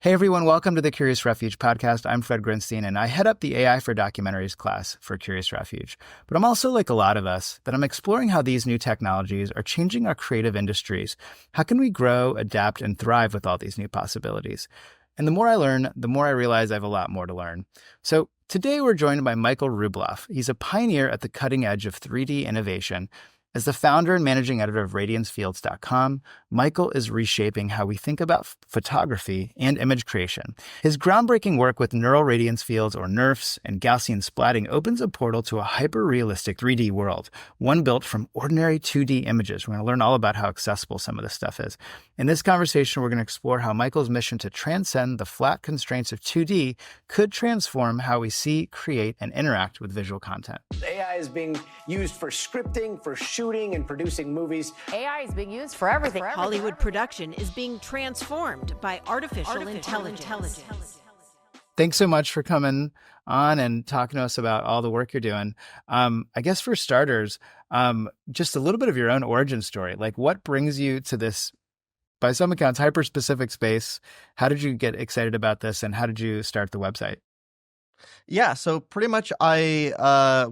Hey everyone, welcome to the Curious Refuge podcast. I'm Fred Grinstein, and I head up the AI for Documentaries class for Curious Refuge. But I'm also, like a lot of us, that I'm exploring how these new technologies are changing our creative industries. How can we grow, adapt, and thrive with all these new possibilities? And the more I learn, the more I realize I have a lot more to learn. So today we're joined by Michael Rubloff. He's a pioneer at the cutting edge of 3D innovation. As the founder and managing editor of RadianceFields.com, Michael is reshaping how we think about photography and image creation. His groundbreaking work with neural radiance fields, or NeRFs, and Gaussian splatting opens a portal to a hyper-realistic 3D world, one built from ordinary 2D images. We're going to learn all about how accessible some of this stuff is. In this conversation, we're going to explore how Michael's mission to transcend the flat constraints of 2D could transform how we see, create, and interact with visual content. AI is being used for scripting, for shooting and producing movies. AI is being used for everything. Hollywood production is being transformed by artificial intelligence. Thanks so much for coming on and talking to us about all the work you're doing. I guess for starters, just a little bit of your own origin story. Like, what brings you to this, by some accounts, hyper-specific space? How did you get excited about this, and how did you start the website? Yeah, so pretty much I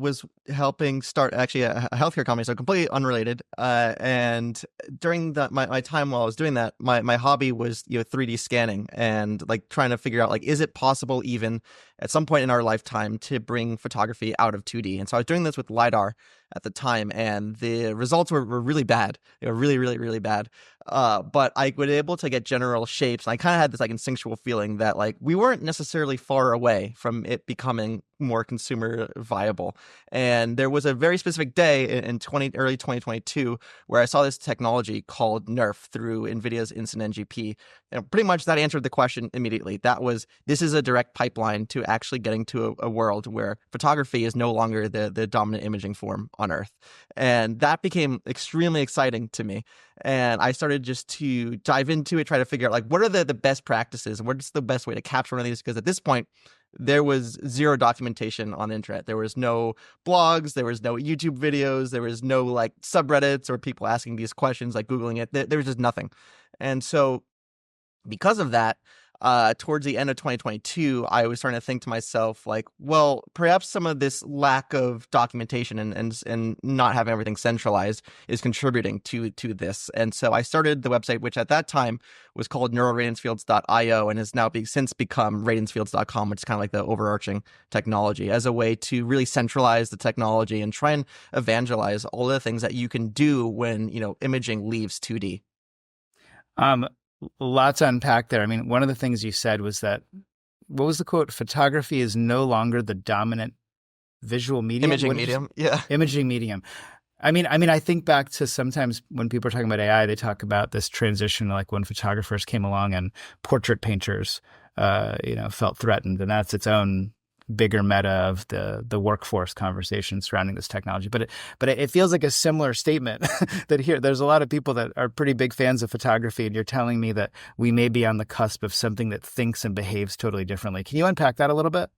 was helping start actually a healthcare company, so completely unrelated. And during my time while I was doing that, my hobby was 3D scanning and like trying to figure out like, is it possible even at some point in our lifetime to bring photography out of 2D? And so I was doing this with LiDAR at the time, and the results were really bad. They were really, really, really bad. But I was able to get general shapes. And I kind of had this like instinctual feeling that like we weren't necessarily far away from it becoming more consumer viable. And there was a very specific day in early 2022 where I saw this technology called NeRF through NVIDIA's Instant NGP. And pretty much that answered the question immediately. This is a direct pipeline to actually getting to a world where photography is no longer the dominant imaging form on Earth. And that became extremely exciting to me. And I started just to dive into it, try to figure out like what are the best practices and what's the best way to capture one of these, because at this point there was zero documentation on the internet. There was no blogs, there was no YouTube videos, there was no like subreddits or people asking these questions, like Googling it. There was just nothing. And so because of that, towards the end of 2022, I was starting to think to myself, like, well, perhaps some of this lack of documentation and not having everything centralized is contributing to this. And so I started the website, which at that time was called neuralradiancefields.io and has now since become radiancefields.com, which is kind of like the overarching technology, as a way to really centralize the technology and try and evangelize all the things that you can do when, imaging leaves 2D. Lots to unpack there. I mean, one of the things you said was that, what was the quote? Photography is no longer the dominant visual medium. Imaging medium, yeah. Imaging medium. I mean, I think back to sometimes when people are talking about AI, they talk about this transition, like when photographers came along and portrait painters, felt threatened, and that's its own bigger meta of the workforce conversation surrounding this technology. But it feels like a similar statement that here, there's a lot of people that are pretty big fans of photography, and you're telling me that we may be on the cusp of something that thinks and behaves totally differently. Can you unpack that a little bit?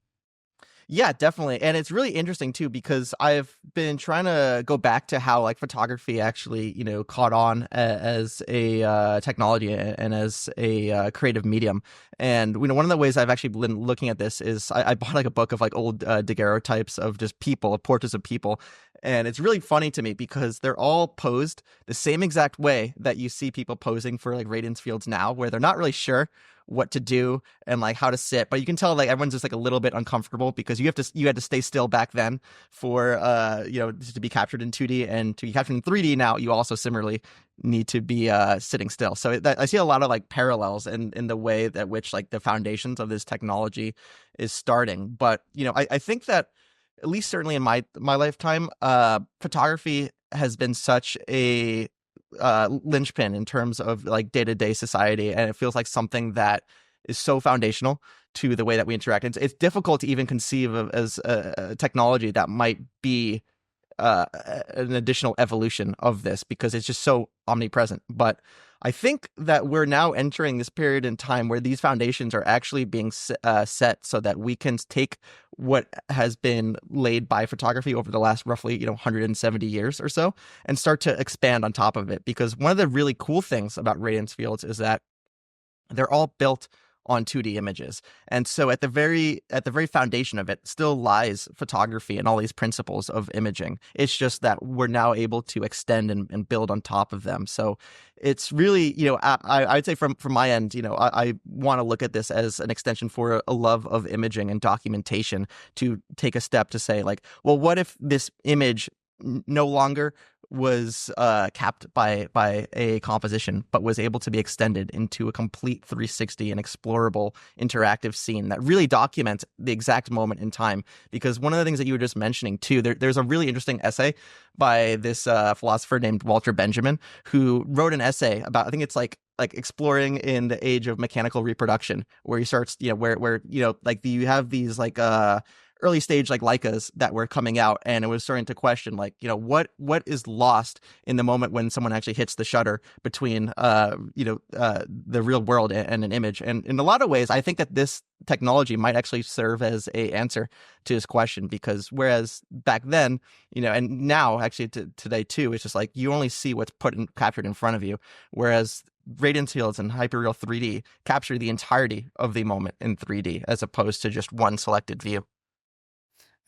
Yeah, definitely. And it's really interesting too, because I've been trying to go back to how like photography actually, caught on as a technology and as a creative medium. And, one of the ways I've actually been looking at this is I bought like a book of like old daguerreotypes of just people, portraits of people. And it's really funny to me because they're all posed the same exact way that you see people posing for like Radiance Fields now, where they're not really sure what to do and like how to sit, but you can tell like everyone's just like a little bit uncomfortable because you had to stay still back then for to be captured in 2D, and to be captured in 3D now you also similarly need to be sitting still. So I see a lot of like parallels in the way that which like the foundations of this technology is starting. But I think that at least certainly in my lifetime, photography has been such a linchpin in terms of like day-to-day society, and it feels like something that is so foundational to the way that we interact. It's difficult to even conceive of as a technology that might be an additional evolution of this, because it's just so omnipresent. But I think that we're now entering this period in time where these foundations are actually being set so that we can take what has been laid by photography over the last roughly 170 years or so and start to expand on top of it. Because one of the really cool things about Radiance Fields is that they're all built on 2D images. And so at the very foundation of it still lies photography and all these principles of imaging. It's just that we're now able to extend and build on top of them. So it's really, I'd say from my end, I want to look at this as an extension for a love of imaging and documentation, to take a step to say, like, well, what if this image no longer was capped by a composition, but was able to be extended into a complete 360 and explorable interactive scene that really documents the exact moment in time. Because one of the things that you were just mentioning too, there's a really interesting essay by this philosopher named Walter Benjamin, who wrote an essay about, I think it's like exploring in the age of mechanical reproduction, where he starts, where like you have these like early stage like Leicas that were coming out, and it was starting to question, like, what is lost in the moment when someone actually hits the shutter between the real world and an image. And in a lot of ways, I think that this technology might actually serve as a answer to this question, because whereas back then, and now actually today too, it's just like you only see what's captured in front of you, whereas radiance fields and hyperreal 3D capture the entirety of the moment in 3D as opposed to just one selected view.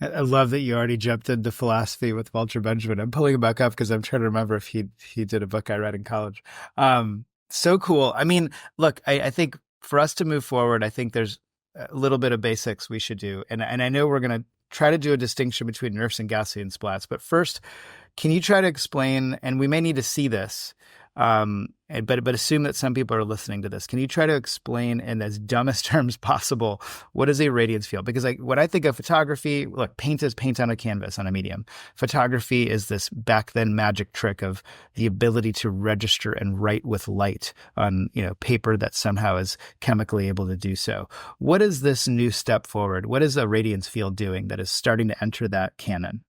I love that you already jumped into philosophy with Walter Benjamin. I'm pulling it back up because I'm trying to remember if he did a book I read in college. So cool. I mean, look, I think for us to move forward, I think there's a little bit of basics we should do. And I know we're going to try to do a distinction between NeRFs and Gaussian splats. But first, can you try to explain, and we may need to see this, but assume that some people are listening to this. Can you try to explain in as dumbest terms possible, what is a radiance field? Because when I think of photography, look, paint is paint on a canvas, on a medium. Photography is this back then magic trick of the ability to register and write with light on paper that somehow is chemically able to do so. What is this new step forward? What is a radiance field doing that is starting to enter that canon?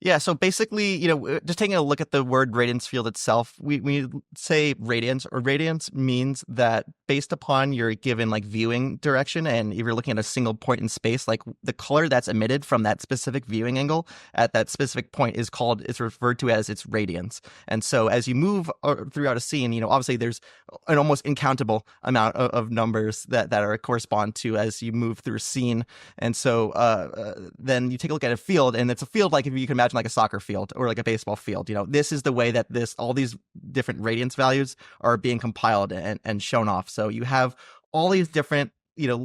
Yeah, so basically, just taking a look at the word radiance field itself, we say radiance, or radiance means that based upon your given like viewing direction, and if you're looking at a single point in space, like the color that's emitted from that specific viewing angle at that specific point it's referred to as its radiance. And so as you move throughout a scene, obviously there's an almost incountable amount of numbers that are correspond to as you move through a scene. And so then you take a look at a field, and it's a field like if you can imagine like a soccer field or like a baseball field. This is the way that all these different radiance values are being compiled and shown off. So you have all these different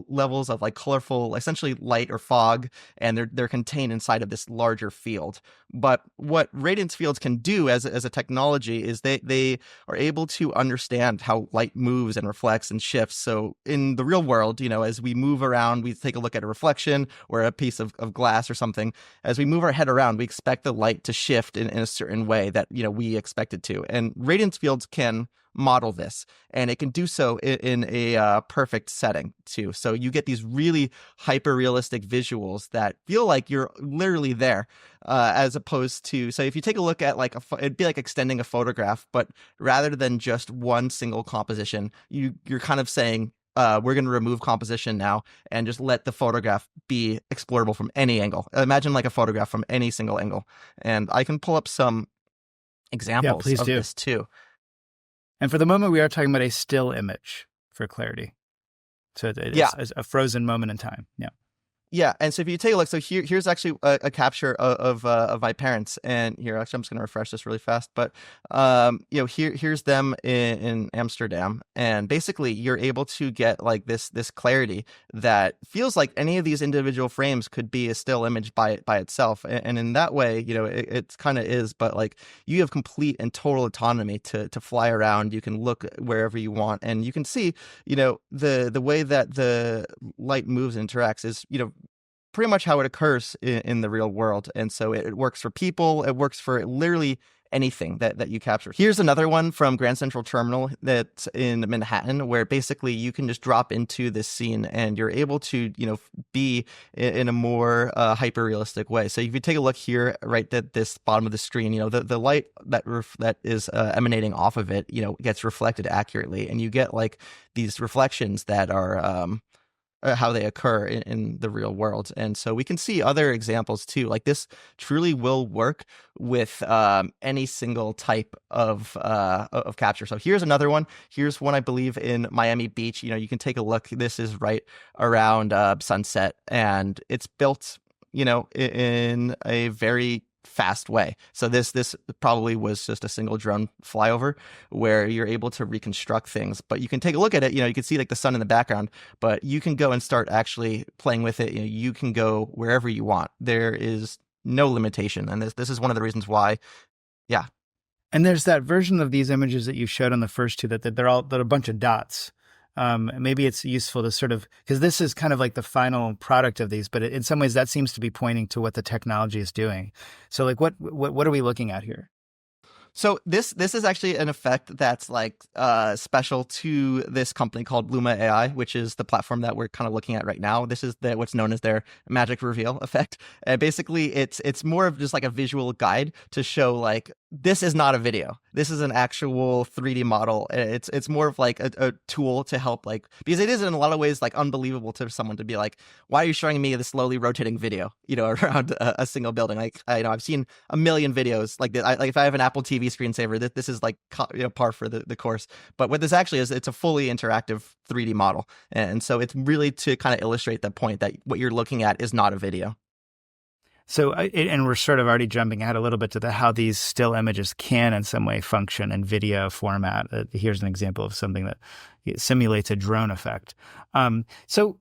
levels of like colorful, essentially light or fog, and they're contained inside of this larger field. But what radiance fields can do as a technology is they are able to understand how light moves and reflects and shifts. So in the real world, as we move around, we take a look at a reflection or a piece of glass or something. As we move our head around, we expect the light to shift in a certain way that we expect it to. And radiance fields can model this, and it can do so in a perfect setting too. So you get these really hyper realistic visuals that feel like you're literally there, as opposed to, so if you take a look at it'd be like extending a photograph, but rather than just one single composition, you're kind of saying, we're going to remove composition now and just let the photograph be explorable from any angle. Imagine like a photograph from any single angle. And I can pull up some examples of this too. And for the moment, we are talking about a still image for clarity. So it's a frozen moment in time. Yeah. Yeah, and so if you take a look, so here's actually a capture of my parents, and here actually I'm just going to refresh this really fast, but here's them in Amsterdam, and basically you're able to get like this clarity that feels like any of these individual frames could be a still image by itself, and in that way, it kind of is, but like you have complete and total autonomy to fly around. You can look wherever you want, and you can see the way that the light moves and interacts is pretty much how it occurs in the real world. And so it works for people. It works for literally anything that you capture. Here's another one from Grand Central Terminal that's in Manhattan, where basically you can just drop into this scene and you're able to, be in a more hyper realistic way. So if you take a look here, right at this bottom of the screen, the light that is emanating off of it, gets reflected accurately, and you get like these reflections that are how they occur in the real world. And so we can see other examples too. Like this truly will work with any single type of capture. So here's another one. Here's one I believe in Miami Beach. You can take a look. This is right around sunset, and it's built in a very fast way. So this probably was just a single drone flyover where you're able to reconstruct things, but you can take a look at it. You can see like the sun in the background, but you can go and start actually playing with it. You can go wherever you want. There is no limitation, and this is one of the reasons why. Yeah. And there's that version of these images that you showed on the first two that they're a bunch of dots. Maybe it's useful to sort of, because this is kind of like the final product of these, but in some ways that seems to be pointing to what the technology is doing. So like what are we looking at here? So this is actually an effect that's like special to this company called Luma AI, which is the platform that we're kind of looking at right now. This is what's known as their magic reveal effect. Basically, it's more of just like a visual guide to show like this is not a video. This is an actual 3D model. It's more of like a tool to help, like, because it is in a lot of ways like unbelievable to someone to be like, why are you showing me this slowly rotating video, around a single building? Like, I've seen a million videos like this. Like if I have an Apple TV screensaver, this is like par for the course. But what this actually is, it's a fully interactive 3D model. And so it's really to kind of illustrate the point that what you're looking at is not a video. So, and we're sort of already jumping ahead a little bit to how these still images can in some way function in video format. Here's an example of something that simulates a drone effect. So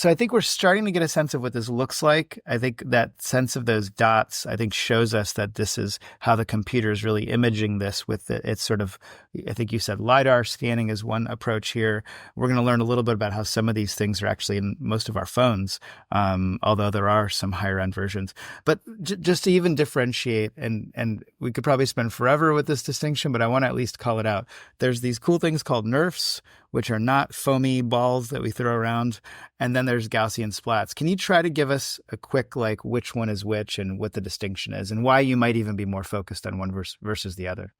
I think we're starting to get a sense of what this looks like. I think that sense of those dots, I think, shows us that this is how the computer is really imaging this with it's sort of, I think you said LiDAR scanning is one approach here. We're going to learn a little bit about how some of these things are actually in most of our phones, although there are some higher end versions. But just to even differentiate, and we could probably spend forever with this distinction, but I want to at least call it out. There's these cool things called NeRFs, which are not foamy balls that we throw around. And then there's Gaussian splats. Can you try to give us a quick, like, which one is which and what the distinction is and why you might even be more focused on one versus the other?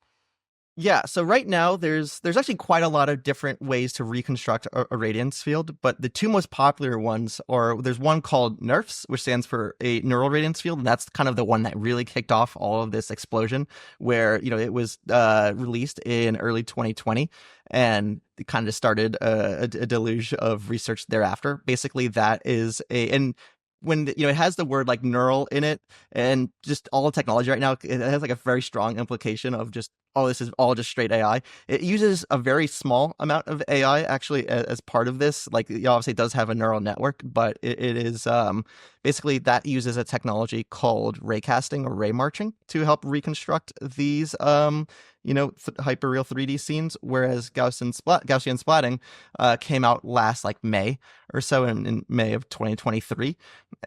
Yeah, so right now there's actually quite a lot of different ways to reconstruct a radiance field, but the two most popular ones are, there's one called NeRFs, which stands for a neural radiance field, and that's kind of the one that really kicked off all of this explosion, where it was released in early 2020, and it kind of started a deluge of research thereafter. Basically, that is and when it has the word like neural in it, and just all the technology right now, it has like a very strong implication of just, oh, this is all just straight AI. It uses a very small amount of AI actually as part of this. Like, obviously it does have a neural network, but it is basically that uses a technology called raycasting or ray marching to help reconstruct these hyperreal 3D scenes, whereas Gaussian splatting came out last like May or so, in May of 2023,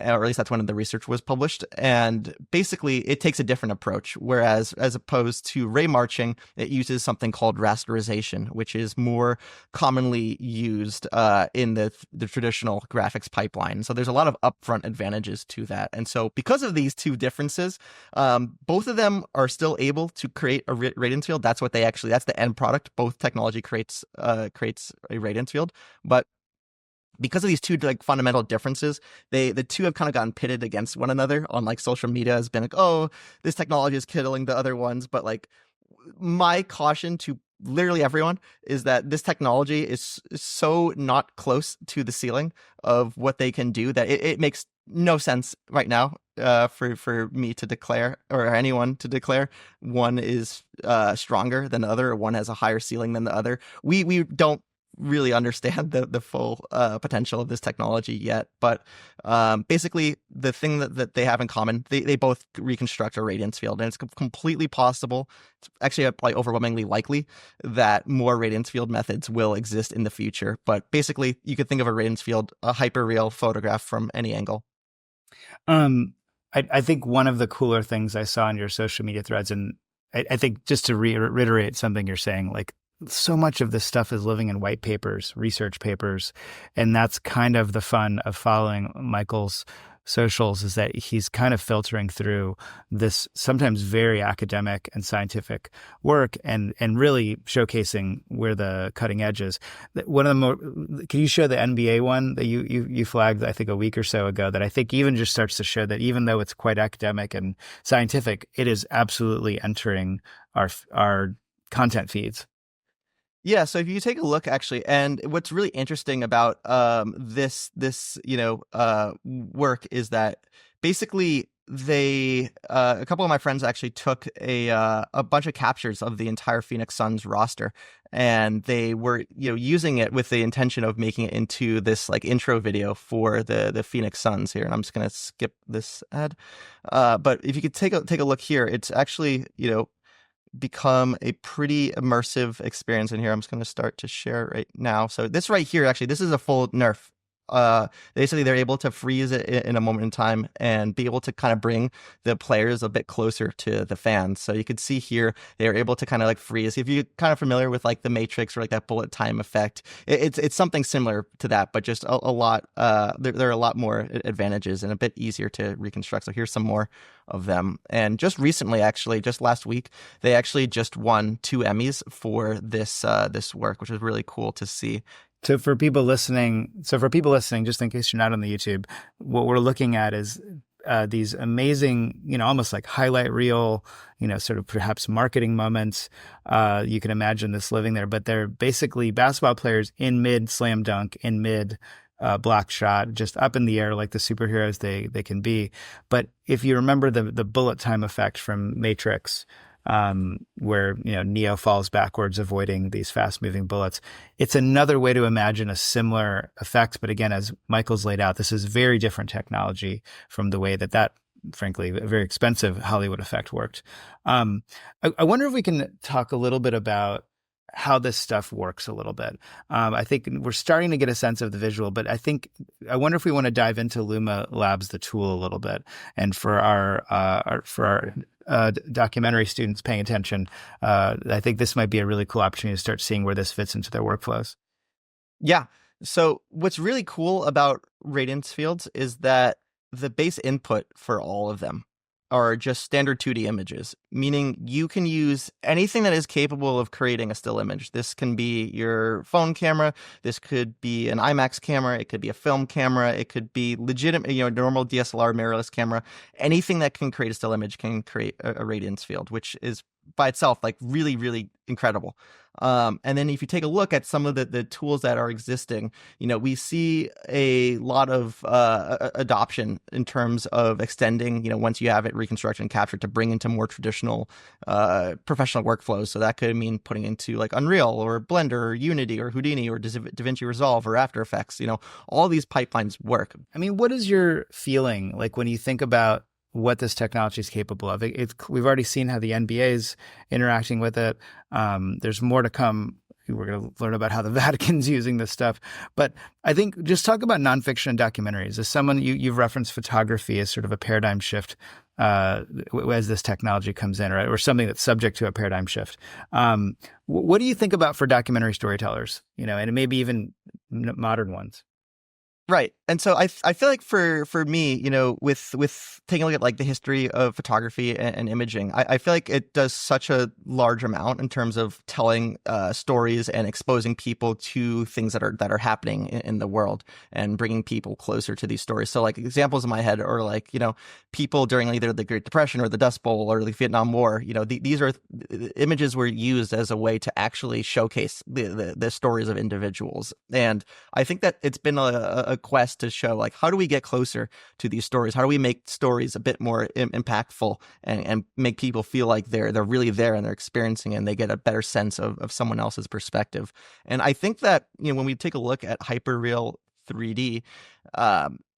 or at least that's when the research was published. And basically it takes a different approach, whereas as opposed to ray marching, it uses something called rasterization, which is more commonly used in the traditional graphics pipeline. So there's a lot of upfront advantages to that. And so because of these two differences, both of them are still able to create a radiance field. That's the end product. Both technology creates a radiance field, but because of these two like fundamental differences, the two have kind of gotten pitted against one another on like social media. Has been like, oh, this technology is killing the other ones. But like, my caution to literally everyone is that this technology is so not close to the ceiling of what they can do that it makes no sense right now for me to declare, or anyone to declare, one is stronger than the other, or one has a higher ceiling than the other. We don't really understand the full potential of this technology yet, but basically the thing that they have in common, they both reconstruct a radiance field, and it's completely possible, it's actually probably overwhelmingly likely, that more radiance field methods will exist in the future. But basically you could think of a radiance field, a hyperreal photograph from any angle. I think one of the cooler things I saw in your social media threads, and I think just to reiterate something you're saying, like, so much of this stuff is living in white papers, research papers, and that's kind of the fun of following Michael's socials is that he's kind of filtering through this sometimes very academic and scientific work and really showcasing where the cutting edge is. One of the more, can you show the NBA one that you flagged, I think, a week or so ago, that I think even just starts to show that even though it's quite academic and scientific, it is absolutely entering our content feeds. Yeah, so if you take a look, actually, and what's really interesting about this work is that basically they a couple of my friends actually took a bunch of captures of the entire Phoenix Suns roster, and they were using it with the intention of making it into this like intro video for the Phoenix Suns here. And I'm just gonna skip this ad, but if you could take a look here, it's actually become a pretty immersive experience in here. I'm just going to start to share right now. So this right here, actually, this is a full nerf. Basically, they're able to freeze it in a moment in time and be able to kind of bring the players a bit closer to the fans. So you could see here, they're able to kind of like freeze. If you're kind of familiar with like the Matrix or like that bullet time effect, it's something similar to that, but just a lot, there are a lot more advantages and a bit easier to reconstruct. So here's some more of them. And just recently, actually, just last week, they actually just won 2 Emmys for this work, which is really cool to see. So for people listening, just in case you're not on the YouTube, what we're looking at is these amazing, almost like highlight reel, sort of perhaps marketing moments. You can imagine this living there, but they're basically basketball players in mid slam dunk, in mid block shot, just up in the air like the superheroes they can be. But if you remember the bullet time effect from Matrix, where Neo falls backwards avoiding these fast moving bullets, it's another way to imagine a similar effect. But again, as Michael's laid out, this is very different technology from the way that frankly, a very expensive Hollywood effect worked. I wonder if we can talk a little bit about how this stuff works a little bit. I think we're starting to get a sense of the visual, but I wonder if we want to dive into Luma Labs, the tool, a little bit. And for our documentary students paying attention, I think this might be a really cool opportunity to start seeing where this fits into their workflows. Yeah. So what's really cool about radiance fields is that the base input for all of them are just standard 2D images, meaning you can use anything that is capable of creating a still image. This can be your phone camera. This could be an IMAX camera. It could be a film camera. It could be legitimate, normal DSLR mirrorless camera. Anything that can create a still image can create a radiance field, which is by itself like really, really incredible. And then if you take a look at some of the tools that are existing, we see a lot of adoption in terms of extending, once you have it reconstructed and captured, to bring into more traditional professional workflows. So that could mean putting into like Unreal or Blender or Unity or Houdini or DaVinci Resolve or After Effects. All these pipelines work. I mean, what is your feeling like when you think about what this technology is capable of? We've already seen how the NBA is interacting with it. There's more to come. We're going to learn about how the Vatican's using this stuff. But I think just talk about nonfiction and documentaries. As someone, you've referenced photography as sort of a paradigm shift as this technology comes in, or something that's subject to a paradigm shift. What do you think about for documentary storytellers, and maybe even modern ones? Right. And so I feel like for me, with taking a look at like the history of photography and imaging, I feel like it does such a large amount in terms of telling stories and exposing people to things that are happening in the world and bringing people closer to these stories. So like examples in my head are like, people during either the Great Depression or the Dust Bowl or the Vietnam War, these are images were used as a way to actually showcase the stories of individuals. And I think that it's been a quest to show like, how do we get closer to these stories? How do we make stories a bit more impactful and make people feel like they're really there and they're experiencing it and they get a better sense of someone else's perspective? And I think that, when we take a look at hyperreal 3D,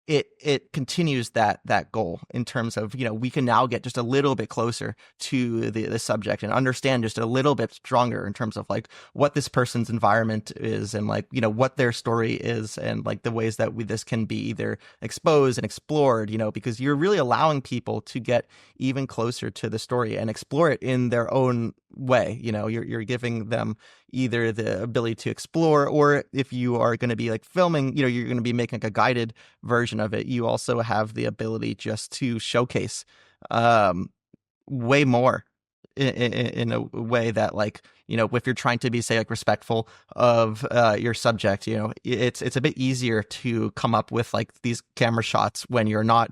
it continues that goal in terms of, we can now get just a little bit closer to the subject and understand just a little bit stronger in terms of like what this person's environment is and like, what their story is and like the ways that this can be either exposed and explored, because you're really allowing people to get even closer to the story and explore it in their own way. You're giving them either the ability to explore, or if you are going to be like filming, you're going to be making like a guided version version of it, you also have the ability just to showcase way more in a way that, like, if you're trying to be, say, like, respectful of your subject, it's a bit easier to come up with like these camera shots when you're not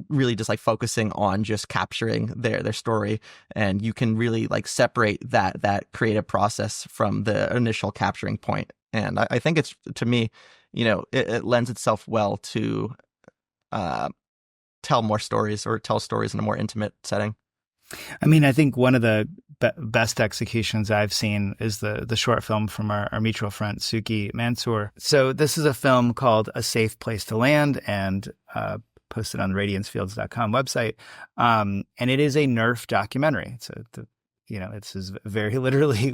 really just like focusing on just capturing their story, and you can really like separate that creative process from the initial capturing point. And I think it's, to me, it lends itself well to tell more stories, or tell stories in a more intimate setting. I mean, I think one of the best executions I've seen is the short film from our mutual friend, Suki Mansour. So this is a film called A Safe Place to Land, and posted on the radiancefields.com website. And it is a Nerf documentary. It's very literally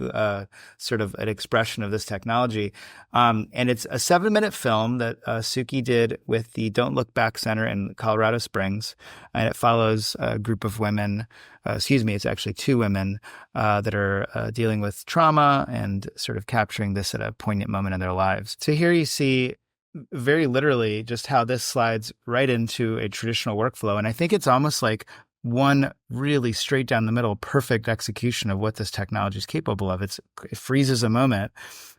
sort of an expression of this technology. And it's a 7-minute film that Suki did with the Don't Look Back Center in Colorado Springs. And it follows a group of women, it's actually 2 women that are dealing with trauma and sort of capturing this at a poignant moment in their lives. So here you see very literally just how this slides right into a traditional workflow. And I think it's almost like one really straight down the middle, perfect execution of what this technology is capable of. It freezes a moment,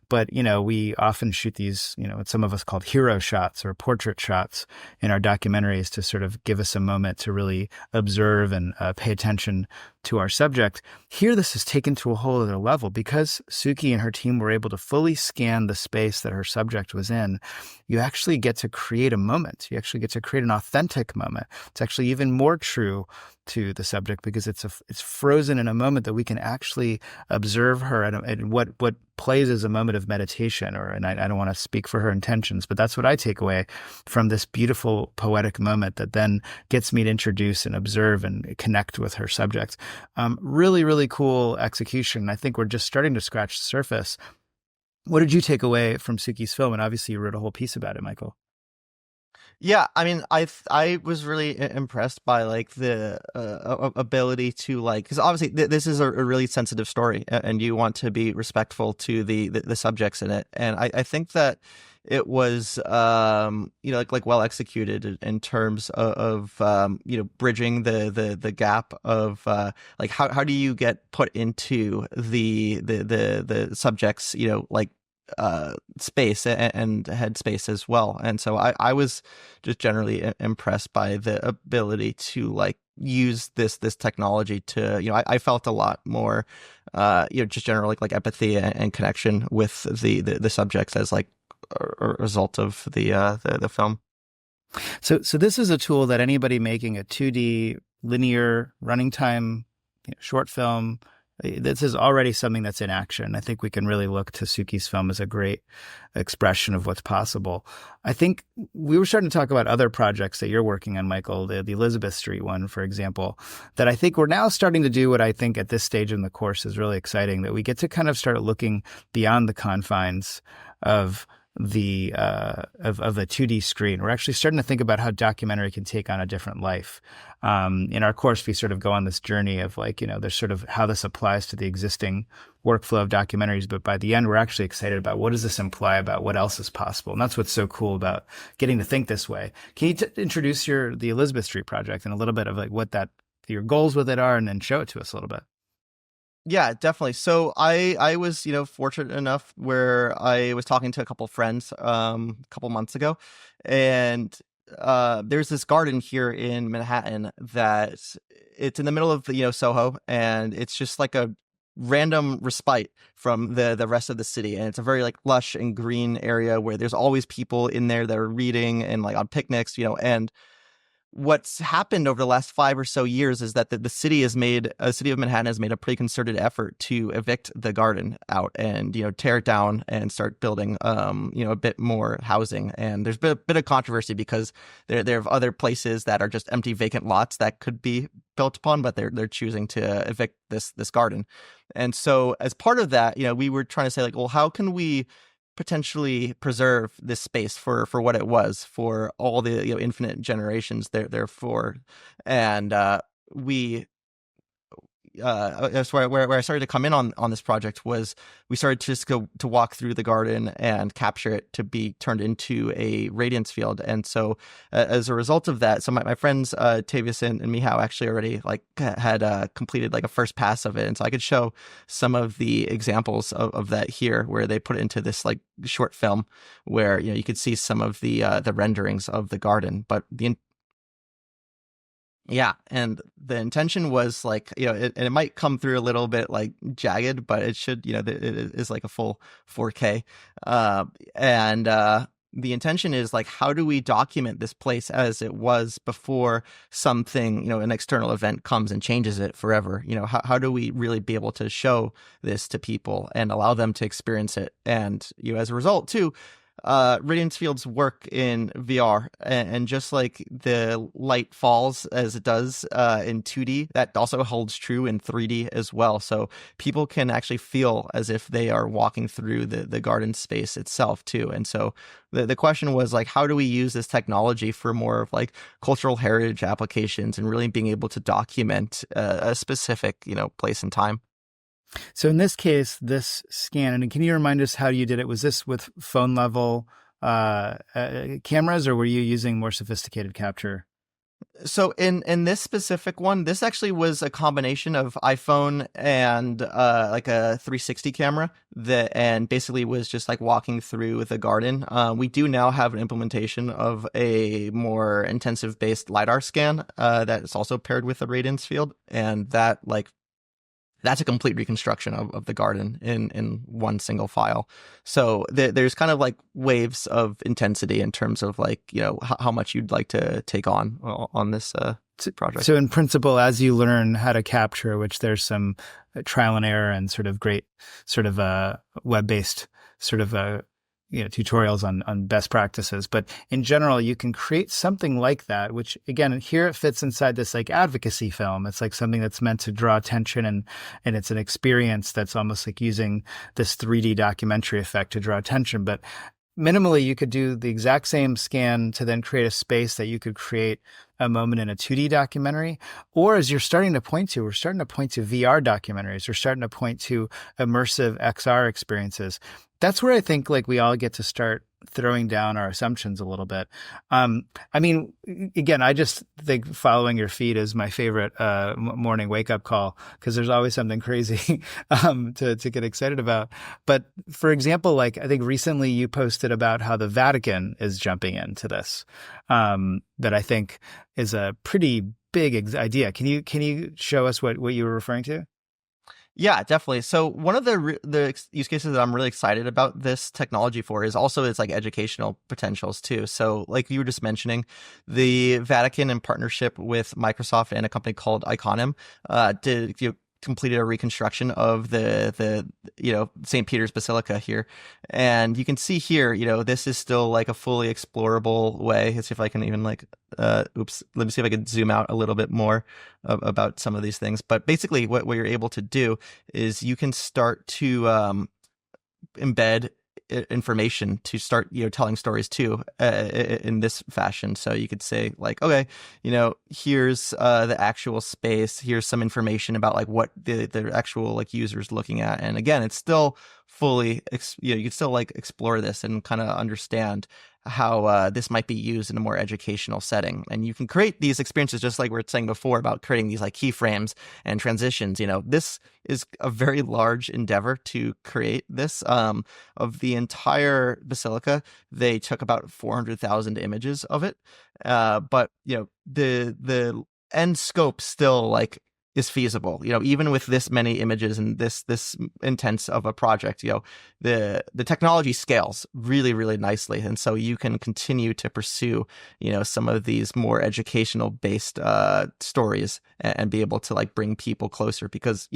but, we often shoot these, what some of us called hero shots or portrait shots in our documentaries to sort of give us a moment to really observe and pay attention to our subject. Here, this is taken to a whole other level because Suki and her team were able to fully scan the space that her subject was in. You actually get to create a moment. You actually get to create an authentic moment. It's actually even more true to the subject because it's frozen in a moment that we can actually observe her and what plays as a moment of meditation. And I don't want to speak for her intentions, but that's what I take away from this beautiful poetic moment that then gets me to introduce and observe and connect with her subject. Really, really cool execution. I think we're just starting to scratch the surface. What did you take away from Suki's film? And obviously you wrote a whole piece about it, Michael. Yeah, I mean, I was really impressed by like the ability to, like, because obviously this is a really sensitive story, and you want to be respectful to the subjects in it, and I think that it was like well executed in terms of bridging the gap of like how do you get put into the subjects space and headspace as well. And so I was just generally impressed by the ability to like use this technology to, I felt a lot more, just generally like empathy and connection with the subjects as like a result of the film. So this is a tool that anybody making a 2D linear running time short film, this is already something that's in action. I think we can really look to Suki's film as a great expression of what's possible. I think we were starting to talk about other projects that you're working on, Michael, the Elizabeth Street one, for example, that I think we're now starting to do what I think at this stage in the course is really exciting, that we get to kind of start looking beyond the confines of the 2D screen. We're actually starting to think about how documentary can take on a different life. In our course, we sort of go on this journey of like, there's sort of how this applies to the existing workflow of documentaries. But by the end, we're actually excited about what does this imply about what else is possible. And that's what's so cool about getting to think this way. Can you introduce the Elizabeth Street project and a little bit of like what your goals with it are, and then show it to us a little bit? Yeah, definitely. So I was, fortunate enough where I was talking to a couple friends a couple months ago, and there's this garden here in Manhattan that it's in the middle of Soho, and it's just like a random respite from the rest of the city, and it's a very like lush and green area where there's always people in there that are reading and like on picnics, and what's happened over the last 5 or so years is that the city of Manhattan has made a pretty concerted effort to evict the garden out and, tear it down and start building, a bit more housing. And there's been a bit of controversy because there are other places that are just empty vacant lots that could be built upon, but they're choosing to evict this garden. And so as part of that, we were trying to say like, well, how can we potentially preserve this space for what it was for all the infinite generations therefore, and we that's where I started to come in on this project was we started to just go to walk through the garden and capture it to be turned into a radiance field. And so as a result of that, so my friends Tavius and Mihao actually already like had completed like a first pass of it, and so I could show some of the examples of that here, where they put it into this like short film where you could see some of the renderings of the garden, but and the intention was like, it might come through a little bit like jagged, but it should, it is like a full 4K. And the intention is like, how do we document this place as it was before something, an external event comes and changes it forever? How do we really be able to show this to people and allow them to experience it? And, as a result too, radiance fields work in VR, and just like the light falls as it does in 2D, that also holds true in 3D as well. So people can actually feel as if they are walking through the garden space itself too. And so the question was like, how do we use this technology for more of like cultural heritage applications and really being able to document a specific, place and time? So in this case, this scan, and can you remind us how you did it? Was this with phone level cameras, or were you using more sophisticated capture? So in this specific one, this actually was a combination of iPhone and like a 360 camera and basically was just like walking through the garden. We do now have an implementation of a more intensive based LiDAR scan that is also paired with a radiance field, and that's a complete reconstruction of the garden in one single file. So there's kind of like waves of intensity in terms of like, how much you'd like to take on this project. So in principle, as you learn how to capture, which there's some trial and error and sort of great sort of web-based sort of tutorials on best practices. But in general, you can create something like that, which again, here it fits inside this like advocacy film. It's like something that's meant to draw attention, and it's an experience that's almost like using this 3D documentary effect to draw attention. But minimally, you could do the exact same scan to then create a space that you could create a moment in a 2D documentary. Or as you're starting to point to, we're starting to point to VR documentaries. We're starting to point to immersive XR experiences. That's where I think like we all get to start throwing down our assumptions a little bit. I mean, again, I just think following your feed is my favorite morning wake up call, because there's always something crazy to get excited about. But for example, like I think recently you posted about how the Vatican is jumping into this, that I think is a pretty big idea. Can you show us what you were referring to? Yeah, definitely. So one of the use cases that I'm really excited about this technology for is also its like educational potentials too. So like you were just mentioning, the Vatican in partnership with Microsoft and a company called Iconim completed a reconstruction of the St. Peter's Basilica here. And you can see here, this is still like a fully explorable way. Let's see if I can even like, let me see if I can zoom out a little bit more about some of these things. But basically what you're able to do is you can start to embed information to start telling stories too in this fashion. So you could say like, okay, here's the actual space, here's some information about like what the actual like user's looking at, and again, it's still fully you can still like explore this and kind of understand how this might be used in a more educational setting. And you can create these experiences just like we were saying before about creating these like keyframes and transitions. This is a very large endeavor to create this. Of the entire basilica, they took about 400,000 images of it. But the end scope still like is feasible, even with this many images and this intense of a project. The technology scales really, really nicely, and so you can continue to pursue some of these more educational based stories and be able to like bring people closer, because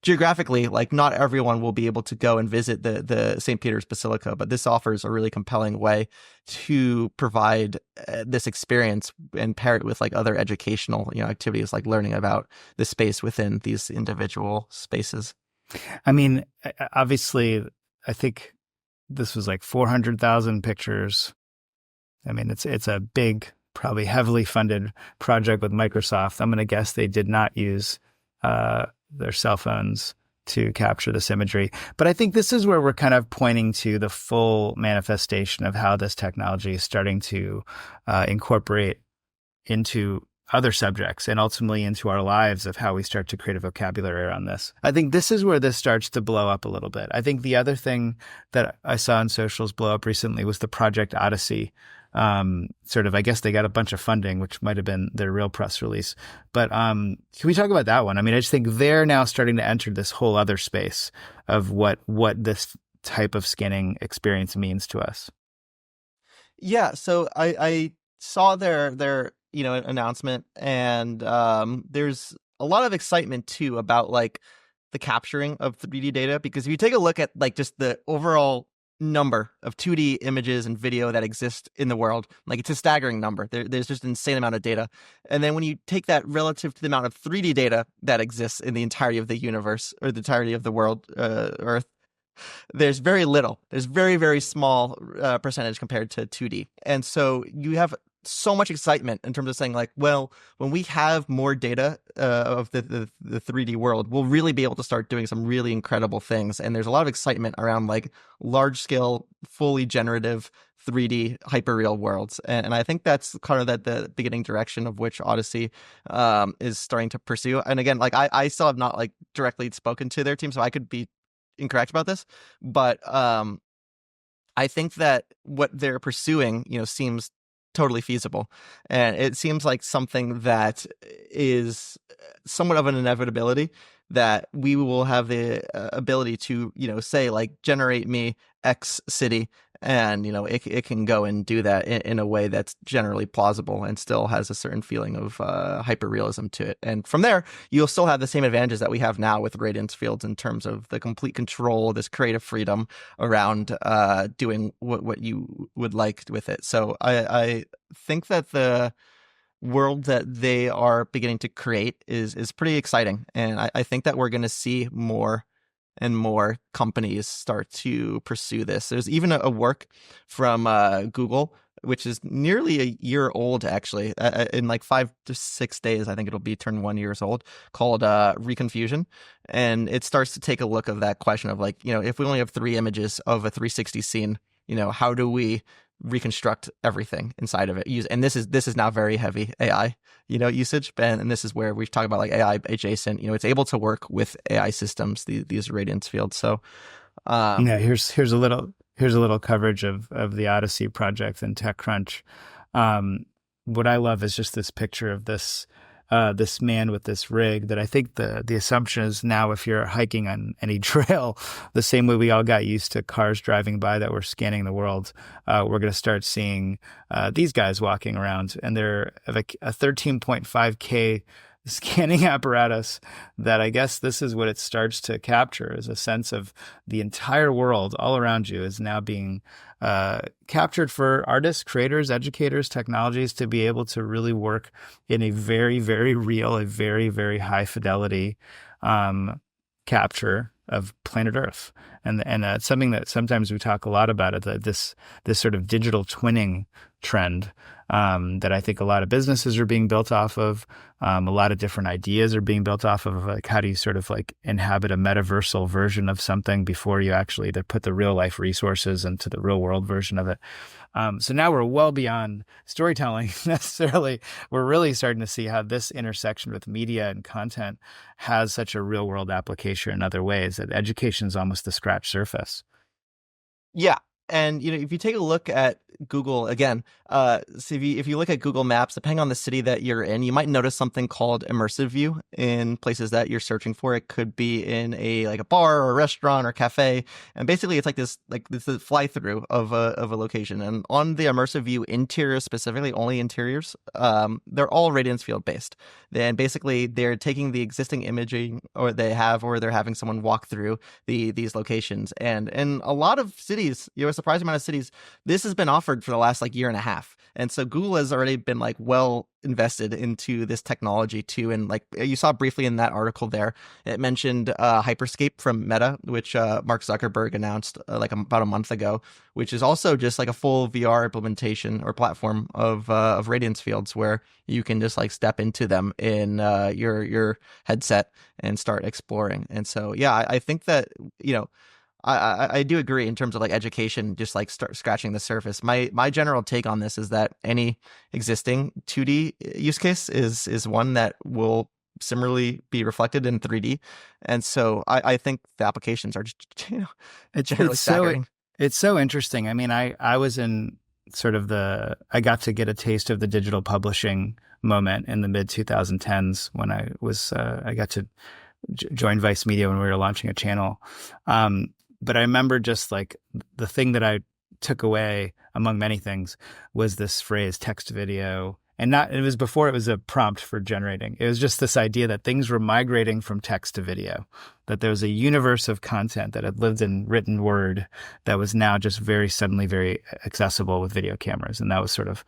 geographically, like not everyone will be able to go and visit the St. Peter's Basilica, but this offers a really compelling way to provide this experience and pair it with like other educational activities, like learning about the space within these individual spaces. I mean, obviously, I think this was like 400,000 pictures. I mean, it's a big, probably heavily funded project with Microsoft. I'm going to guess they did not use their cell phones to capture this imagery. But I think this is where we're kind of pointing to the full manifestation of how this technology is starting to incorporate into other subjects and ultimately into our lives, of how we start to create a vocabulary around this. I think this is where this starts to blow up a little bit. I think the other thing that I saw in socials blow up recently was the Project Odyssey. I guess they got a bunch of funding, which might have been their real press release. But can we talk about that one? I mean, I just think they're now starting to enter this whole other space of what this type of scanning experience means to us. Yeah, so I saw their announcement, and there's a lot of excitement too about like the capturing of 3D data, because if you take a look at like just the overall number of 2D images and video that exist in the world, like it's a staggering number. There's just an insane amount of data. And then when you take that relative to the amount of 3D data that exists in the entirety of the universe, or the entirety of the world, Earth, there's very little. There's very, very small percentage compared to 2D. And so you have so much excitement in terms of saying like, well, when we have more data of the 3D world, we'll really be able to start doing some really incredible things. And there's a lot of excitement around like large scale, fully generative 3D hyperreal worlds. And I think that's kind of the beginning direction of which Odyssey is starting to pursue. And again, like I still have not like directly spoken to their team, so I could be incorrect about this, but I think that what they're pursuing, seems totally feasible, and it seems like something that is somewhat of an inevitability, that we will have the ability to say like, generate me X city, and it can go and do that in a way that's generally plausible and still has a certain feeling of hyperrealism to it. And from there, you'll still have the same advantages that we have now with radiance fields in terms of the complete control, this creative freedom around doing what you would like with it. So I think that the world that they are beginning to create is pretty exciting, and I think that we're going to see more and more companies start to pursue this. There's even a work from Google, which is nearly a year old, actually. In like 5 to 6 days, I think it'll be turned 1 year old, called Reconfusion. And it starts to take a look of that question of like, if we only have 3 images of a 360 scene, how do we reconstruct everything inside of it? And this is now very heavy AI usage, and this is where we've talked about like AI adjacent, it's able to work with AI systems, these radiance fields. So here's a little coverage of the Odyssey project in TechCrunch. What I love is just this picture of this man with this rig, that I think the assumption is now, if you're hiking on any trail, the same way we all got used to cars driving by that were scanning the world, we're going to start seeing these guys walking around, and they're like a 13.5K scanning apparatus that I guess this is what it starts to capture, is a sense of the entire world all around you is now being captured for artists, creators, educators, technologies to be able to really work in a very, very real, a very, very high fidelity capture of planet Earth. And it's something that sometimes we talk a lot about, it, this sort of digital twinning trend that I think a lot of businesses are being built off of. A lot of different ideas are being built off of, like, how do you sort of like inhabit a metaversal version of something before you actually put the real life resources into the real world version of it. So now we're well beyond storytelling necessarily. We're really starting to see how this intersection with media and content has such a real world application in other ways, that education is almost the scratch surface. Yeah. And, if you take a look at Google again, so if you look at Google Maps, depending on the city that you're in, you might notice something called immersive view in places that you're searching for. It could be in a bar or a restaurant or cafe, and basically it's like this fly through of a location. And on the immersive view interior, specifically only interiors, they're all radiance field based. Then basically they're taking the existing imaging or they're having someone walk through these locations. And in a lot of cities, US surprising amount of cities, this has been offered for the last like year and a half. And so Google has already been like well invested into this technology too. And like you saw briefly in that article there, it mentioned Hyperscape from Meta, which Mark Zuckerberg announced like about a month ago, which is also just like a full VR implementation or platform of Radiance fields where you can just like step into them in your headset and start exploring. And so, yeah, I think that, I do agree in terms of like education, just like start scratching the surface. My general take on this is that any existing 2D use case is one that will similarly be reflected in 3D. And so I think the applications are just, generally staggering. It's so interesting. I mean, I was in sort of I got to get a taste of the digital publishing moment in the mid 2010s when I got to join Vice Media when we were launching a channel. But I remember just like the thing that I took away among many things was this phrase text to video. And it was before it was a prompt for generating. It was just this idea that things were migrating from text to video, that there was a universe of content that had lived in written word that was now just very suddenly very accessible with video cameras. And that was sort of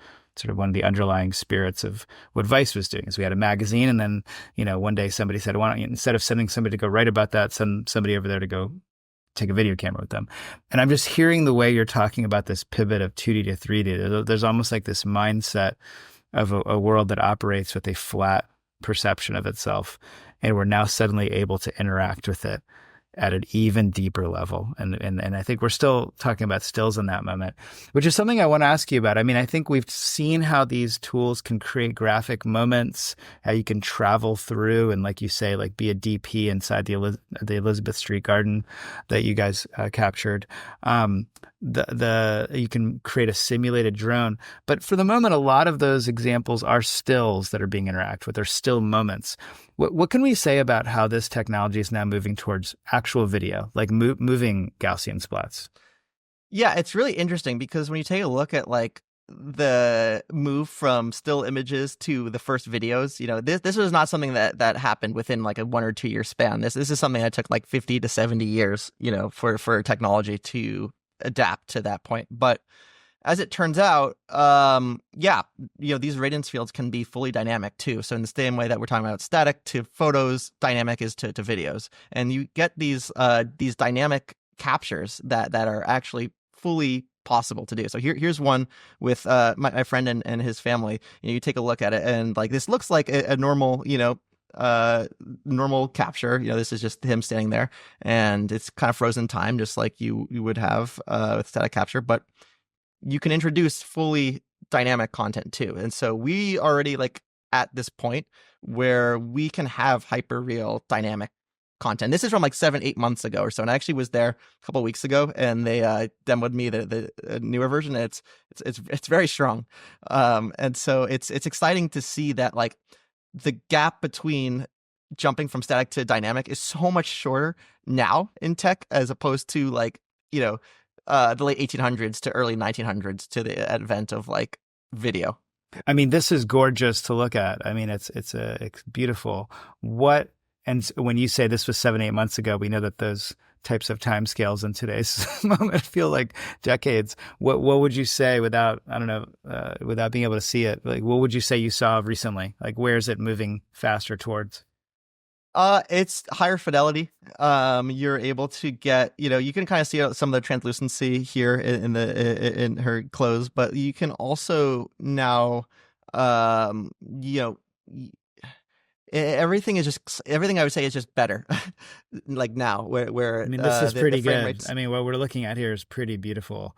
one of the underlying spirits of what Vice was doing. Is we had a magazine, and then, one day somebody said, why don't you, instead of sending somebody to go write about that, send somebody over there to go take a video camera with them. And I'm just hearing the way you're talking about this pivot of 2D to 3D. There's almost like this mindset of a world that operates with a flat perception of itself. And we're now suddenly able to interact with it at an even deeper level. And I think we're still talking about stills in that moment, which is something I want to ask you about. I mean, I think we've seen how these tools can create graphic moments, how you can travel through and, like you say, like be a DP inside the Elizabeth Street Garden that you guys captured. You can create a simulated drone, but for the moment, a lot of those examples are stills that are being interacted with. They're still moments. What can we say about how this technology is now moving towards actual video, like moving Gaussian splats? Yeah, it's really interesting because when you take a look at like the move from still images to the first videos, this was not something that happened within like a 1 or 2 year span. This is something that took like 50 to 70 years, for technology to adapt to that point. But as it turns out, these radiance fields can be fully dynamic too. So in the same way that we're talking about static to photos, dynamic is to videos, and you get these dynamic captures that are actually fully possible to do. So here's one with my friend and his family. You take a look at it, and like this looks like a normal, normal capture. This is just him standing there, and it's kind of frozen time, just like you would have with static capture, but you can introduce fully dynamic content too. And so we already like at this point where we can have hyper real dynamic content. This is from like 7-8 months ago or so. And I actually was there a couple of weeks ago, and they demoed me the newer version. And it's very strong. And so it's exciting to see that like the gap between jumping from static to dynamic is so much shorter now in tech, as opposed to like, the late 1800s to early 1900s to the advent of like video. I mean, this is gorgeous to look at. I mean, it's beautiful. And when you say this was 7-8 months ago, we know that those types of timescales in today's moment feel like decades. What would you say without being able to see it? Like, what would you say you saw recently? Like, where is it moving faster towards? It's higher fidelity. You're able to get, you can kind of see some of the translucency here in her clothes, but you can also now, everything I would say is just better. Like now, where I mean, this is pretty good. Rates... I mean, what we're looking at here is pretty beautiful.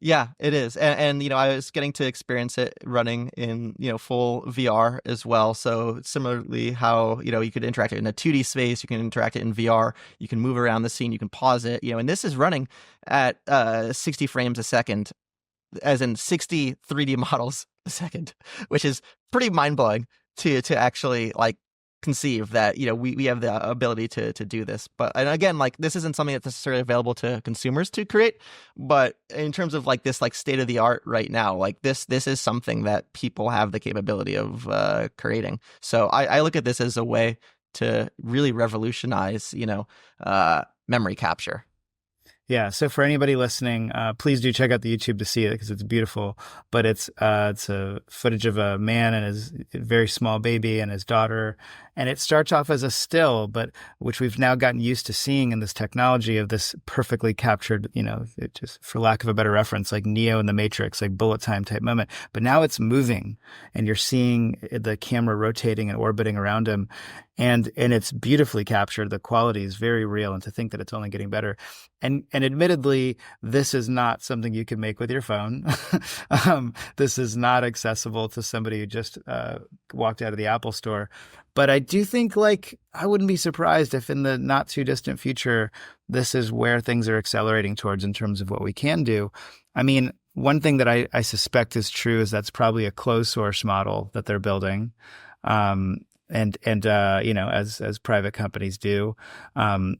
Yeah, it is. And I was getting to experience it running in, full VR as well. So similarly how, you could interact it in a 2D space, you can interact it in VR, you can move around the scene, you can pause it, and this is running at 60 frames a second, as in 60 3D models a second, which is pretty mind-blowing to actually like conceive that we have the ability to do this. But and again, like this isn't something that's necessarily available to consumers to create, but in terms of like this like state of the art right now, like this is something that people have the capability of creating. So I look at this as a way to really revolutionize memory capture. Yeah. So for anybody listening, please do check out the YouTube to see it because it's beautiful. But it's a footage of a man and his very small baby and his daughter, and it starts off as a still, but which we've now gotten used to seeing in this technology of this perfectly captured, it just for lack of a better reference, like Neo in the Matrix, like bullet time type moment. But now it's moving, and you're seeing the camera rotating and orbiting around him, and it's beautifully captured. The quality is very real, and to think that it's only getting better. And admittedly, this is not something you can make with your phone. This is not accessible to somebody who just walked out of the Apple store. But I do think, I wouldn't be surprised if in the not too distant future, this is where things are accelerating towards in terms of what we can do. I mean, one thing that I suspect is true is that's probably a closed source model that they're building. As private companies do, I'm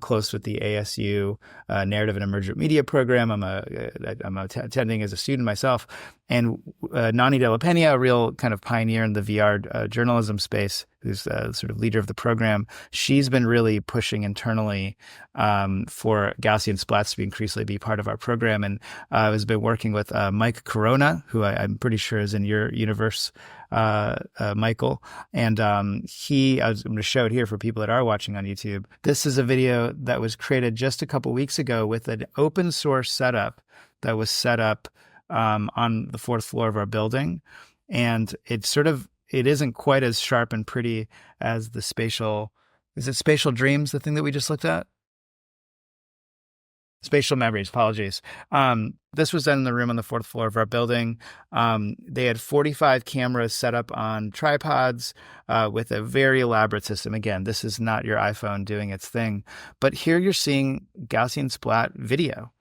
close with the ASU Narrative and Emergent Media program. I'm attending as a student myself, and Nani De La Pena, a real kind of pioneer in the VR journalism space, who's sort of leader of the program. She's been really pushing internally for Gaussian splats to be increasingly be part of our program, and has been working with Mike Corona, who I'm pretty sure is in your universe. Michael, and I was going to show it here for people that are watching on YouTube. This is a video that was created just a couple weeks ago with an open source setup that was set up on the fourth floor of our building, and it isn't quite as sharp and pretty as the spatial. Is it Spatial Dreams, the thing that we just looked at? Spatial Memories, apologies. This was done in the room on the fourth floor of our building. They had 45 cameras set up on tripods with a very elaborate system. Again, this is not your iPhone doing its thing. But here you're seeing Gaussian splat video.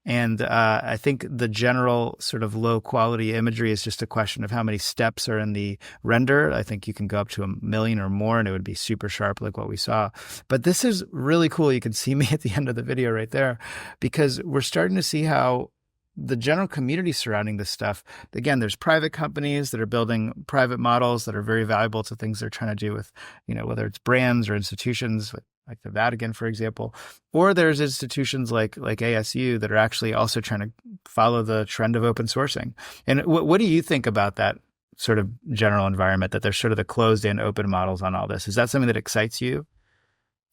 And I think the general sort of low quality imagery is just a question of how many steps are in the render. I think you can go up to 1 million or more and it would be super sharp like what we saw. But this is really cool. You can see me at the end of the video right there, because we're starting to see how the general community surrounding this stuff, again, there's private companies that are building private models that are very valuable to things they're trying to do with, whether it's brands or institutions like the Vatican, for example, or there's institutions like ASU that are actually also trying to follow the trend of open sourcing. And what do you think about that sort of general environment, that there's sort of the closed and open models on all this? Is that something that excites you?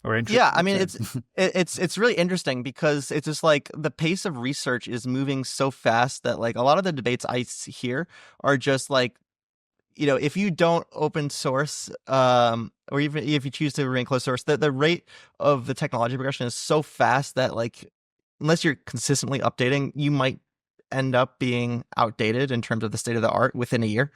Or yeah, I mean, it's really interesting because it's just like the pace of research is moving so fast that like a lot of the debates I hear are just like, if you don't open source, or even if you choose to remain closed source, the rate of the technology progression is so fast that like, unless you're consistently updating, you might end up being outdated in terms of the state of the art within a year,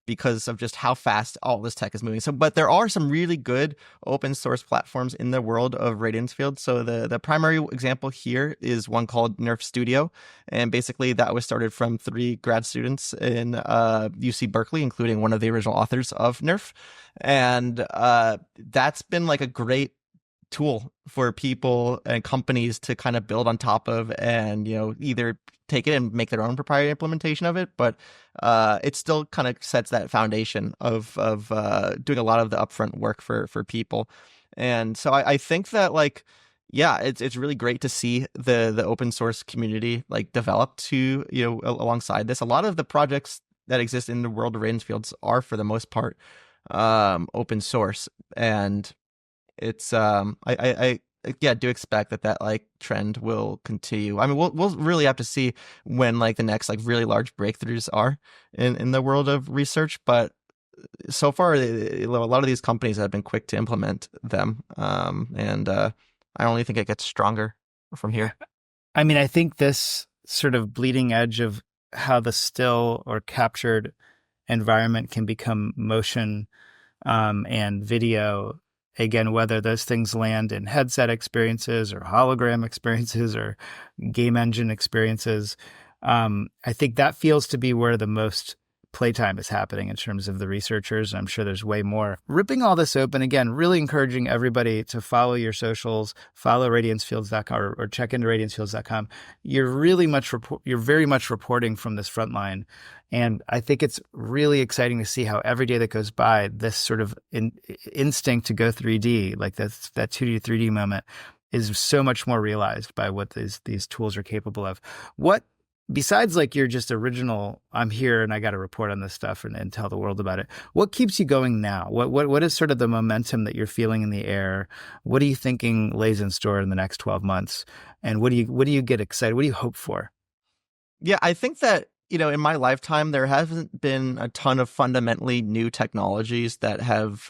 because of just how fast all this tech is moving. So, but there are some really good open source platforms in the world of radiance field. So the primary example here is one called Nerf Studio. And basically that was started from 3 grad students in UC Berkeley, including one of the original authors of Nerf. And that's been like a great tool for people and companies to kind of build on top of and, either take it and make their own proprietary implementation of it, but it still kind of sets that foundation of doing a lot of the upfront work for people. And so I think that like, yeah, it's really great to see the open source community like develop to, alongside this. A lot of the projects that exist in the world of radiance fields are for the most part open source, and it's I do expect that like trend will continue. I mean, we'll really have to see when like the next like really large breakthroughs are in the world of research. But so far, a lot of these companies have been quick to implement them, and I only think it gets stronger from here. I mean, I think this sort of bleeding edge of how the still or captured environment can become motion and video. Again, whether those things land in headset experiences or hologram experiences or game engine experiences, I think that feels to be where the most playtime is happening in terms of the researchers. I'm sure there's way more. Ripping all this open, again, really encouraging everybody to follow your socials, follow radiancefields.com or check into radiancefields.com. You're very much reporting from this front line. And I think it's really exciting to see how every day that goes by, this sort of instinct to go 3D, like that 2D to 3D moment, is so much more realized by what these tools are capable of. What, besides like your just original, I'm here and I got to report on this stuff and tell the world about it, what keeps you going now? What is sort of the momentum that you're feeling in the air? What are you thinking lays in store in the next 12 months? And what do you get excited? What do you hope for? Yeah, I think that, in my lifetime, there hasn't been a ton of fundamentally new technologies that have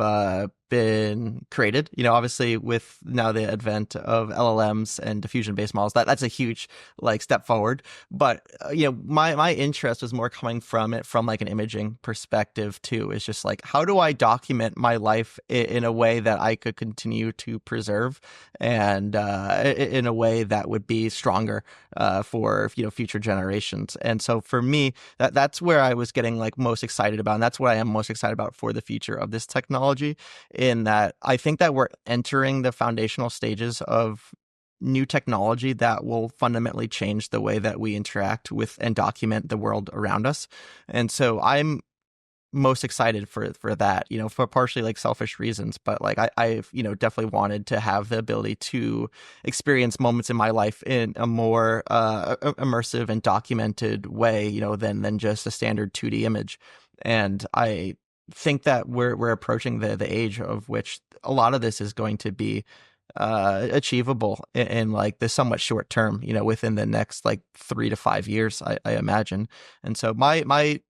been created. Obviously with now the advent of LLMs and diffusion-based models, that's a huge step forward. But my interest was more coming from like an imaging perspective too. It's just like, how do I document my life in a way that I could continue to preserve, and in a way that would be stronger for future generations. And so for me, that's where I was getting most excited about, and that's what I am most excited about for the future of this technology. In that, I think that we're entering the foundational stages of new technology that will fundamentally change the way that we interact with and document the world around us. And so I'm most excited for that, for partially selfish reasons, but I've definitely wanted to have the ability to experience moments in my life in a more immersive and documented way, than just a standard 2D image. And I think that we're approaching the age of which a lot of this is going to be achievable in the somewhat short term, within the next 3 to 5 years, I imagine. And so my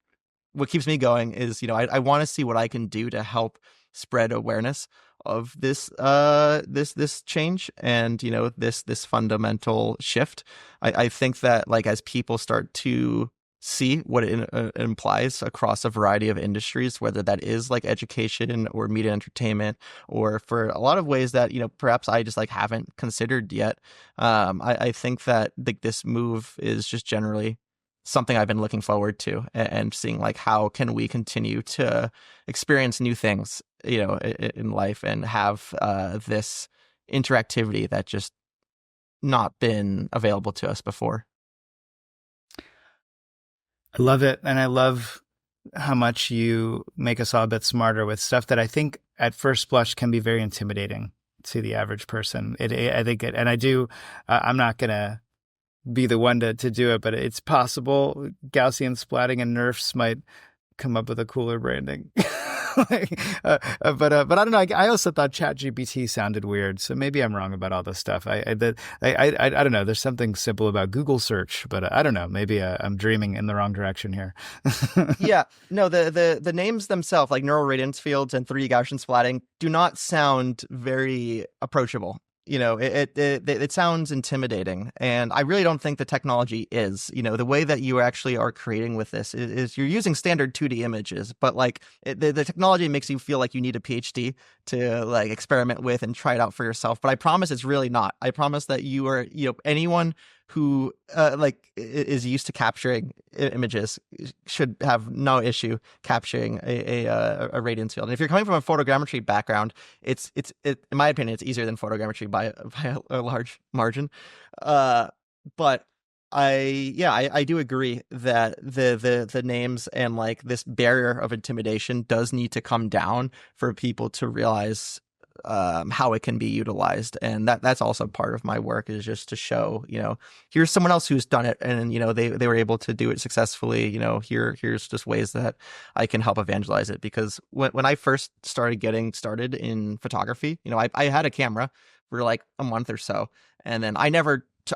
what keeps me going is, I want to see what I can do to help spread awareness of this this change and this fundamental shift. I think that as people start to see what it implies across a variety of industries, whether that is education or media entertainment, or for a lot of ways that perhaps I just haven't considered yet. I think that this move is just generally something I've been looking forward to, and seeing how can we continue to experience new things in life and have this interactivity that just not been available to us before. I love it. And I love how much you make us all a bit smarter with stuff that I think at first blush can be very intimidating to the average person. I'm not going to be the one to do it, but it's possible Gaussian splatting and nerfs might come up with a cooler branding. But I don't know. I also thought ChatGPT sounded weird, so maybe I'm wrong about all this stuff. I don't know. There's something simple about Google search, but I don't know. Maybe I'm dreaming in the wrong direction here. Yeah, no. The names themselves, like neural radiance fields and 3D Gaussian splatting, do not sound very approachable. It sounds intimidating, and I really don't think the technology is. The way that you actually are creating with this is you're using standard 2D images, but the technology makes you feel like you need a PhD to experiment with and try it out for yourself. But I promise it's really not. I promise that you are, anyone who is used to capturing images should have no issue capturing a radiance field. And if you're coming from a photogrammetry background, it's in my opinion, it's easier than photogrammetry by a large margin. But I do agree that the names and this barrier of intimidation does need to come down for people to realize how it can be utilized. And that's also part of my work, is just to show, here's someone else who's done it, and they were able to do it successfully. Here's just ways that I can help evangelize it. Because when I first started getting started in photography, I had a camera for a month or so, and then I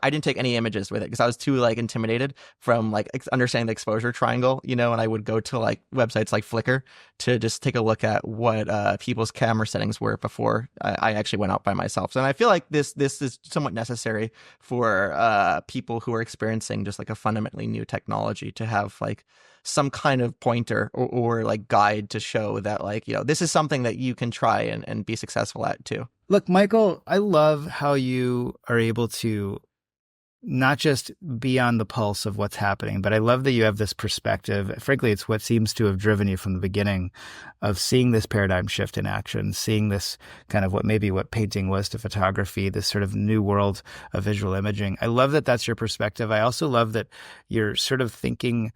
didn't take any images with it because I was too intimidated from understanding the exposure triangle, and I would go to websites like Flickr to just take a look at what people's camera settings were before I actually went out by myself. And I feel like this is somewhat necessary for people who are experiencing just a fundamentally new technology to have some kind of pointer or guide to show that this is something that you can try and be successful at too. Look, Michael, I love how you are able to not just be on the pulse of what's happening, but I love that you have this perspective. Frankly, it's what seems to have driven you from the beginning, of seeing this paradigm shift in action, seeing this kind of what painting was to photography, this sort of new world of visual imaging. I love that that's your perspective. I also love that you're sort of thinking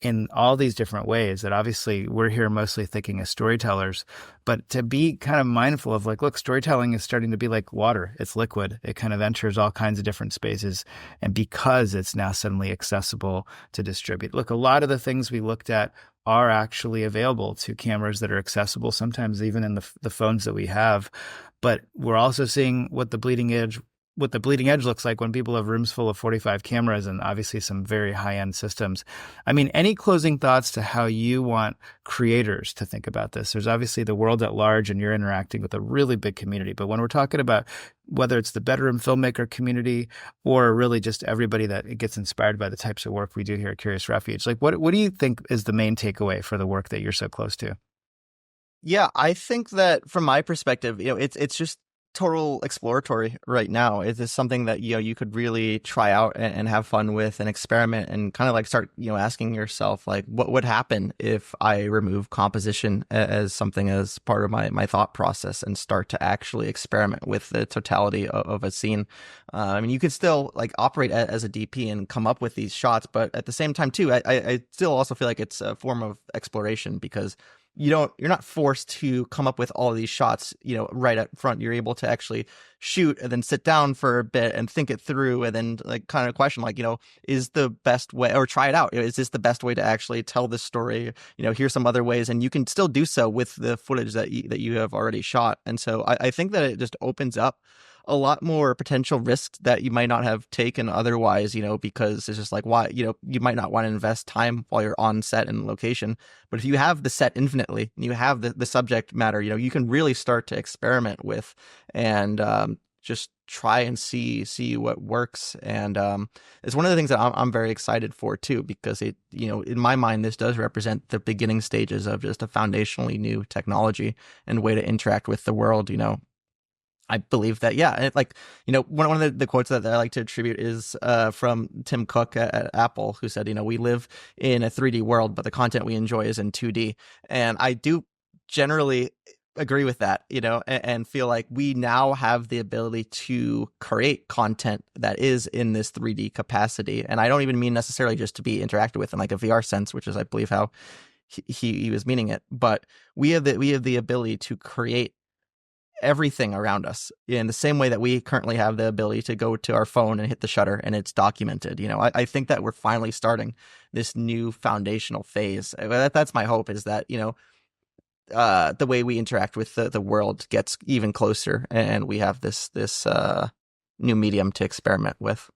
in all these different ways that obviously we're here mostly thinking as storytellers, but to be kind of mindful of like, look, storytelling is starting to be like water. It's liquid. It kind of enters all kinds of different spaces. And because it's now suddenly accessible to distribute. Look, a lot of the things we looked at are actually available to cameras that are accessible, sometimes even in the phones that we have. But we're also seeing what the bleeding edge looks like when people have rooms full of 45 cameras and obviously some very high-end systems. I mean, any closing thoughts to how you want creators to think about this? There's obviously the world at large, and you're interacting with a really big community. But when we're talking about whether it's the bedroom filmmaker community or really just everybody that gets inspired by the types of work we do here at Curious Refuge, like what do you think is the main takeaway for the work that you're so close to? Yeah, I think that from my perspective, it's just total exploratory right now. It is something that you could really try out and have fun with and experiment and kind of like start asking yourself like, what would happen if I remove composition as something as part of my thought process and start to actually experiment with the totality of a scene. I mean, you could still like operate as a DP and come up with these shots, but at the same time too, I still also feel like it's a form of exploration because you're not forced to come up with all of these shots, right up front. You're able to actually shoot and then sit down for a bit and think it through and then like kind of question like, is the best way, or try it out. Is this the best way to actually tell this story? Here's some other ways, and you can still do so with the footage that you have already shot. And so I think that it just opens up a lot more potential risks that you might not have taken otherwise, because it's just like, why, you might not want to invest time while you're on set and location. But if you have the set infinitely and you have the subject matter, you can really start to experiment with and just try and see what works. And it's one of the things that I'm very excited for too, because it, in my mind, this does represent the beginning stages of just a foundationally new technology and way to interact with the world, I believe that, yeah. And one of the quotes that I like to attribute is from Tim Cook at Apple, who said, we live in a 3D world, but the content we enjoy is in 2D. And I do generally agree with that, and feel like we now have the ability to create content that is in this 3D capacity. And I don't even mean necessarily just to be interacted with in like a VR sense, which is, I believe, how he was meaning it. But we have the ability to create everything around us in the same way that we currently have the ability to go to our phone and hit the shutter and it's documented. I think that we're finally starting this new foundational phase. That's my hope, is that, the way we interact with the world gets even closer and we have this new medium to experiment with.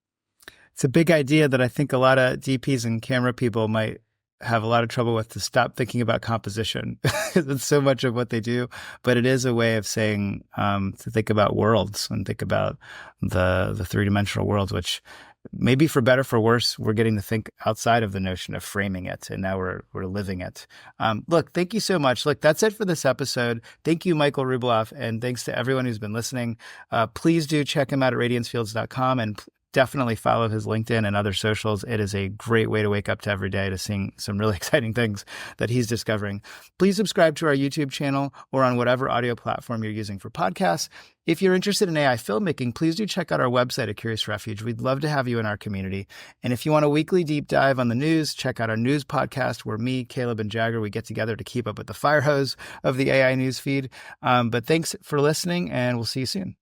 It's a big idea that I think a lot of DPs and camera people might have a lot of trouble with, to stop thinking about composition. It's so much of what they do, but it is a way of saying to think about worlds and think about the three-dimensional worlds, which maybe for better, for worse, we're getting to think outside of the notion of framing it, and now we're living it. Look, thank you so much. Look, that's it for this episode. Thank you, Michael Rubloff, and thanks to everyone who's been listening. Please do check him out at radiancefields.com and definitely follow his LinkedIn and other socials. It is a great way to wake up to every day to seeing some really exciting things that he's discovering. Please subscribe to our YouTube channel or on whatever audio platform you're using for podcasts. If you're interested in AI filmmaking, please do check out our website at Curious Refuge. We'd love to have you in our community. And if you want a weekly deep dive on the news, check out our news podcast where me, Caleb, and Jagger, we get together to keep up with the fire hose of the AI news feed. But thanks for listening, and we'll see you soon.